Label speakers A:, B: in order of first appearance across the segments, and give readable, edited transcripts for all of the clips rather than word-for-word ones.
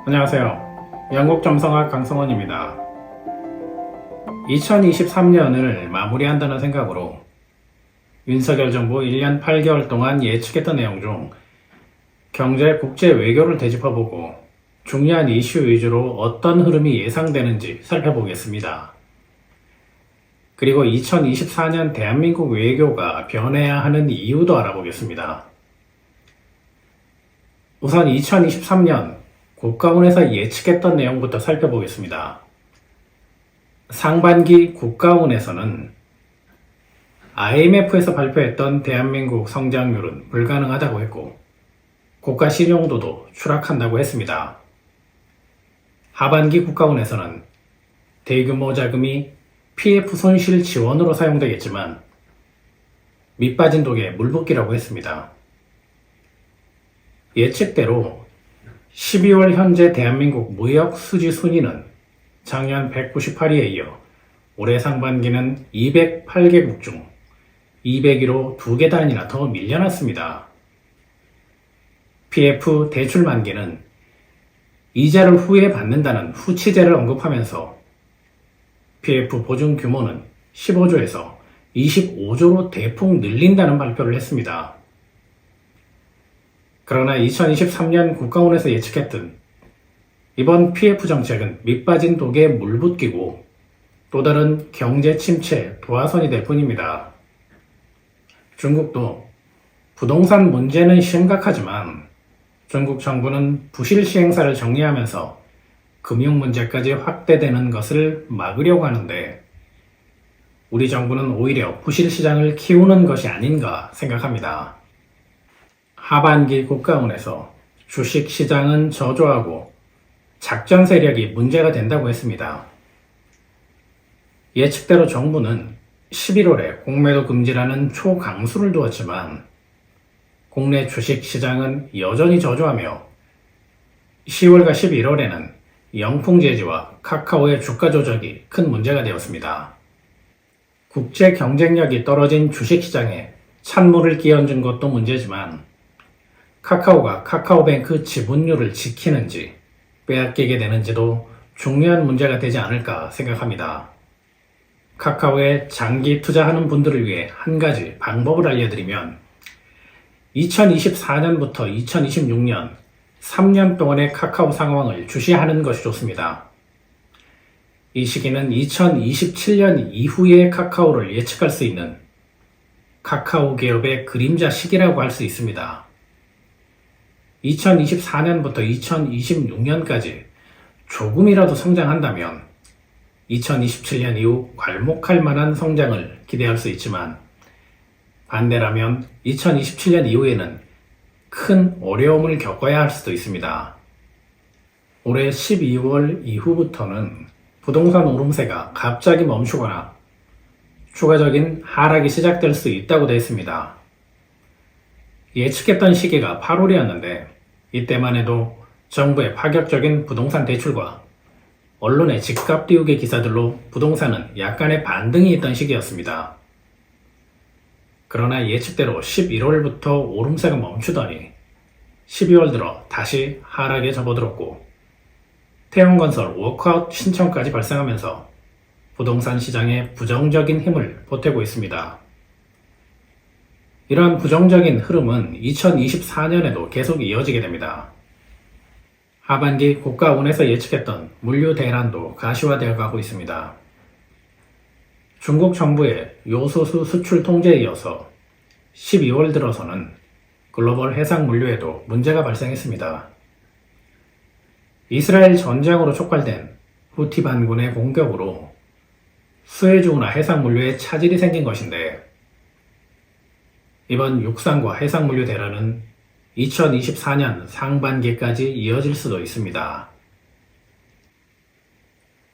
A: 안녕하세요. 영국점성학 강성원입니다. 2023년을 마무리한다는 생각으로 윤석열 정부 1년 8개월 동안 예측했던 내용 중 경제, 국제, 외교를 되짚어보고 중요한 이슈 위주로 어떤 흐름이 예상되는지 살펴보겠습니다. 그리고 2024년 대한민국 외교가 변해야 하는 이유도 알아보겠습니다. 우선 2023년 국가원에서 예측했던 내용부터 살펴보겠습니다. 상반기 국가원에서는 IMF에서 발표했던 대한민국 성장률은 불가능하다고 했고 국가 신용도도 추락한다고 했습니다. 하반기 국가원에서는 대규모 자금이 PF 손실 지원으로 사용되겠지만 밑빠진 독에 물붓기라고 했습니다. 예측대로 12월 현재 대한민국 무역 수지 순위는 작년 198위에 이어 올해 상반기는 208개국 중 202로 2계단이나 더 밀려났습니다. PF 대출 만기는 이자를 후에 받는다는 후치제를 언급하면서 PF 보증 규모는 15조에서 25조로 대폭 늘린다는 발표를 했습니다. 그러나 2023년 국가원에서 예측했던 이번 PF 정책은 밑빠진 독에 물붓기고 또 다른 경제 침체 도화선이 될 뿐입니다. 중국도 부동산 문제는 심각하지만 중국 정부는 부실 시행사를 정리하면서 금융 문제까지 확대되는 것을 막으려고 하는데 우리 정부는 오히려 부실 시장을 키우는 것이 아닌가 생각합니다. 하반기 국가원에서 주식 시장은 저조하고 작전 세력이 문제가 된다고 했습니다. 예측대로 정부는 11월에 공매도 금지라는 초강수를 두었지만 국내 주식 시장은 여전히 저조하며 10월과 11월에는 영풍 제지와 카카오의 주가 조작이 큰 문제가 되었습니다. 국제 경쟁력이 떨어진 주식 시장에 찬물을 끼얹은 것도 문제지만 카카오가 카카오뱅크 지분율을 지키는지 빼앗기게 되는지도 중요한 문제가 되지 않을까 생각합니다. 카카오에 장기 투자하는 분들을 위해 한 가지 방법을 알려드리면 2024년부터 2026년 3년 동안의 카카오 상황을 주시하는 것이 좋습니다. 이 시기는 2027년 이후의 카카오를 예측할 수 있는 카카오 기업의 그림자 시기라고 할 수 있습니다. 2024년부터 2026년까지 조금이라도 성장한다면 2027년 이후 괄목할 만한 성장을 기대할 수 있지만 반대라면 2027년 이후에는 큰 어려움을 겪어야 할 수도 있습니다. 올해 12월 이후부터는 부동산 오름세가 갑자기 멈추거나 추가적인 하락이 시작될 수 있다고 되어 있습니다. 예측했던 시기가 8월이었는데 이때만 해도 정부의 파격적인 부동산 대출과 언론의 집값 띄우기 기사들로 부동산은 약간의 반등이 있던 시기였습니다. 그러나 예측대로 11월부터 오름세가 멈추더니 12월 들어 다시 하락에 접어들었고 태형건설 워크아웃 신청까지 발생하면서 부동산 시장에 부정적인 힘을 보태고 있습니다. 이러한 부정적인 흐름은 2024년에도 계속 이어지게 됩니다. 하반기 국가원에서 예측했던 물류 대란도 가시화되어 가고 있습니다. 중국 정부의 요소수 수출 통제에 이어서 12월 들어서는 글로벌 해상 물류에도 문제가 발생했습니다. 이스라엘 전쟁으로 촉발된 후티 반군의 공격으로 수에즈운하 해상 물류에 차질이 생긴 것인데 이번 육상과 해상 물류 대란은 2024년 상반기까지 이어질 수도 있습니다.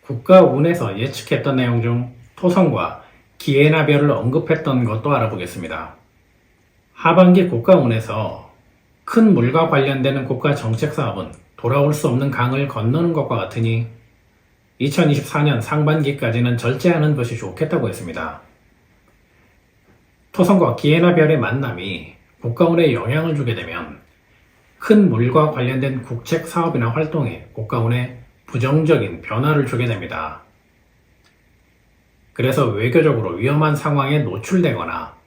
A: 국가운에서 예측했던 내용 중 토성과 기회나별을 언급했던 것도 알아보겠습니다. 하반기 국가운에서 큰 물과 관련되는 국가 정책 사업은 돌아올 수 없는 강을 건너는 것과 같으니 2024년 상반기까지는 절제하는 것이 좋겠다고 했습니다. 토성과 기해나 별의 만남이 국가운에 영향을 주게 되면 큰 물과 관련된 국책 사업이나 활동이 국가운에 부정적인 변화를 주게 됩니다. 그래서 외교적으로 위험한 상황에 노출되거나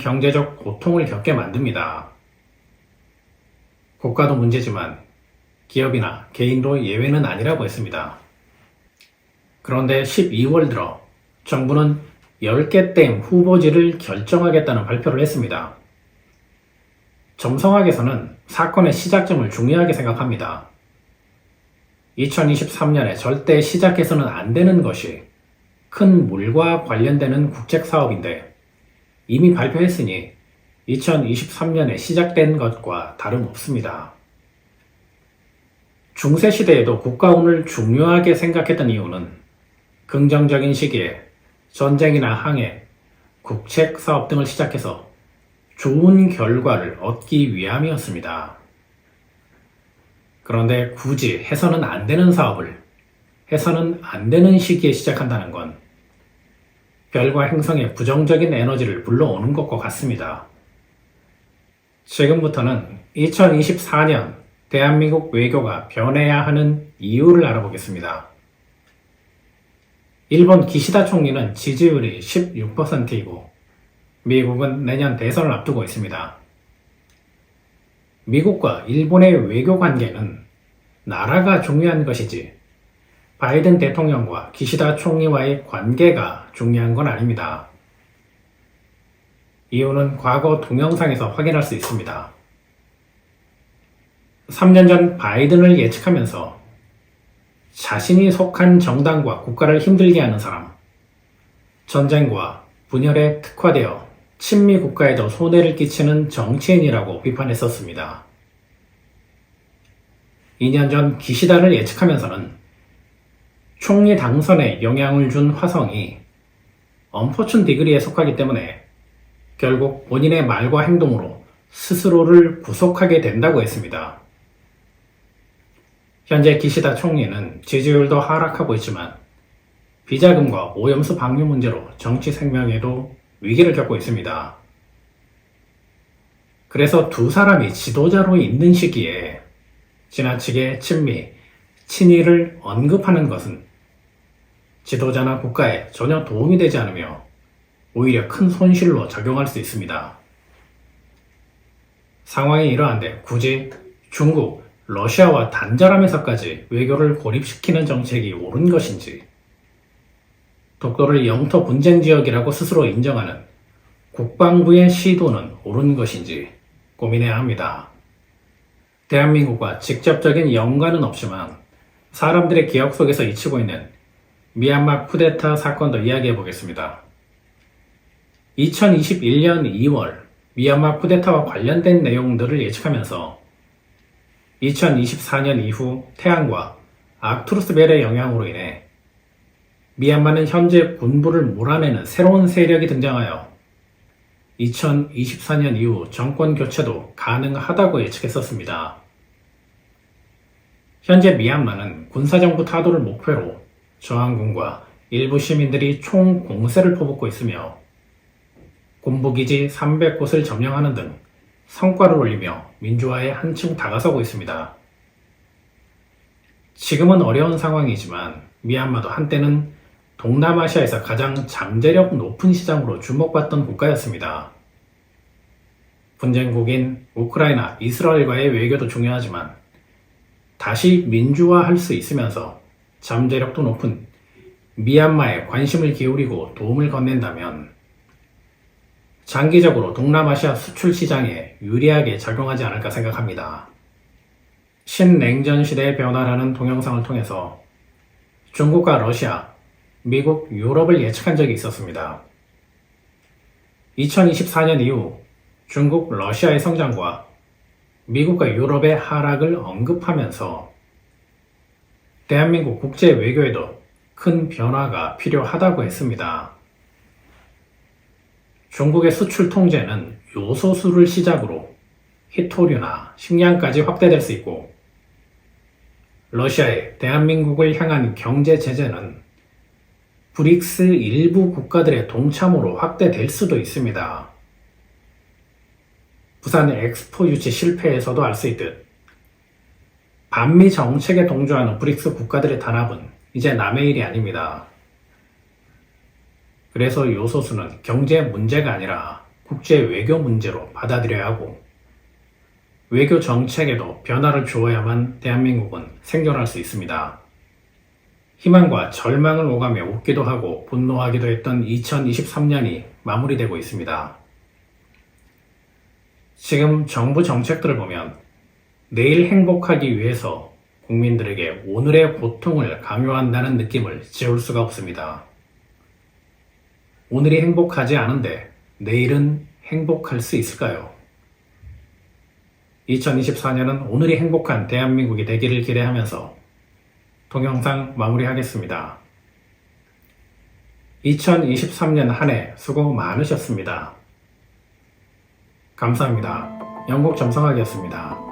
A: 경제적 고통을 겪게 만듭니다. 국가도 문제지만 기업이나 개인도 예외는 아니라고 했습니다. 그런데 12월 들어 정부는 10개 댐 후보지를 결정하겠다는 발표를 했습니다. 점성학에서는 사건의 시작점을 중요하게 생각합니다. 2023년에 절대 시작해서는 안 되는 것이 큰 물과 관련되는 국책 사업인데 이미 발표했으니 2023년에 시작된 것과 다름없습니다. 중세시대에도 국가운을 중요하게 생각했던 이유는 긍정적인 시기에 전쟁이나 항해, 국책 사업 등을 시작해서 좋은 결과를 얻기 위함이었습니다. 그런데 굳이 해서는 안 되는 사업을 해서는 안 되는 시기에 시작한다는 건 별과 행성의 부정적인 에너지를 불러오는 것과 같습니다. 지금부터는 2024년 대한민국 외교가 변해야 하는 이유를 알아보겠습니다. 일본 기시다 총리는 지지율이 16%이고 미국은 내년 대선을 앞두고 있습니다. 미국과 일본의 외교 관계는 나라가 중요한 것이지 바이든 대통령과 기시다 총리와의 관계가 중요한 건 아닙니다. 이유는 과거 동영상에서 확인할 수 있습니다. 3년 전 바이든을 예측하면서 자신이 속한 정당과 국가를 힘들게 하는 사람, 전쟁과 분열에 특화되어 친미 국가에도 손해를 끼치는 정치인이라고 비판했었습니다. 2년 전 기시다를 예측하면서는 총리 당선에 영향을 준 화성이 언포춘 디그리에 속하기 때문에 결국 본인의 말과 행동으로 스스로를 구속하게 된다고 했습니다. 현재 기시다 총리는 지지율도 하락하고 있지만 비자금과 오염수 방류 문제로 정치 생명에도 위기를 겪고 있습니다. 그래서 두 사람이 지도자로 있는 시기에 지나치게 친미, 친이를 언급하는 것은 지도자나 국가에 전혀 도움이 되지 않으며 오히려 큰 손실로 작용할 수 있습니다. 상황이 이러한데 굳이 중국, 러시아와 단절하면서까지 외교를 고립시키는 정책이 옳은 것인지, 독도를 영토 분쟁 지역이라고 스스로 인정하는 국방부의 시도는 옳은 것인지 고민해야 합니다. 대한민국과 직접적인 연관은 없지만 사람들의 기억 속에서 잊히고 있는 미얀마 쿠데타 사건도 이야기해 보겠습니다. 2021년 2월 미얀마 쿠데타와 관련된 내용들을 예측하면서 2024년 이후 태양과 아크투루스 벨의 영향으로 인해 미얀마는 현재 군부를 몰아내는 새로운 세력이 등장하여 2024년 이후 정권 교체도 가능하다고 예측했었습니다. 현재 미얀마는 군사정부 타도를 목표로 저항군과 일부 시민들이 총 공세를 퍼붓고 있으며 군부기지 300곳을 점령하는 등 성과를 올리며 민주화에 한층 다가서고 있습니다. 지금은 어려운 상황이지만 미얀마도 한때는 동남아시아에서 가장 잠재력 높은 시장으로 주목받던 국가였습니다. 분쟁국인 우크라이나, 이스라엘과의 외교도 중요하지만 다시 민주화할 수 있으면서 잠재력도 높은 미얀마에 관심을 기울이고 도움을 건넨다면 장기적으로 동남아시아 수출 시장에 유리하게 작용하지 않을까 생각합니다. 신냉전 시대의 변화라는 동영상을 통해서 중국과 러시아, 미국, 유럽을 예측한 적이 있었습니다. 2024년 이후 중국, 러시아의 성장과 미국과 유럽의 하락을 언급하면서 대한민국 국제 외교에도 큰 변화가 필요하다고 했습니다. 중국의 수출 통제는 요소수를 시작으로 히토류나 식량까지 확대될 수 있고 러시아의 대한민국을 향한 경제 제재는 브릭스 일부 국가들의 동참으로 확대될 수도 있습니다. 부산 엑스포 유치 실패에서도 알 수 있듯 반미 정책에 동조하는 브릭스 국가들의 단합은 이제 남의 일이 아닙니다. 그래서 요소수는 경제 문제가 아니라 국제 외교 문제로 받아들여야 하고 외교 정책에도 변화를 주어야만 대한민국은 생존할 수 있습니다. 희망과 절망을 오가며 웃기도 하고 분노하기도 했던 2023년이 마무리되고 있습니다. 지금 정부 정책들을 보면 내일 행복하기 위해서 국민들에게 오늘의 고통을 강요한다는 느낌을 지울 수가 없습니다. 오늘이 행복하지 않은데 내일은 행복할 수 있을까요? 2024년은 오늘이 행복한 대한민국이 되기를 기대하면서 동영상 마무리하겠습니다. 2023년 한 해 수고 많으셨습니다. 감사합니다. 영국점성학이었습니다.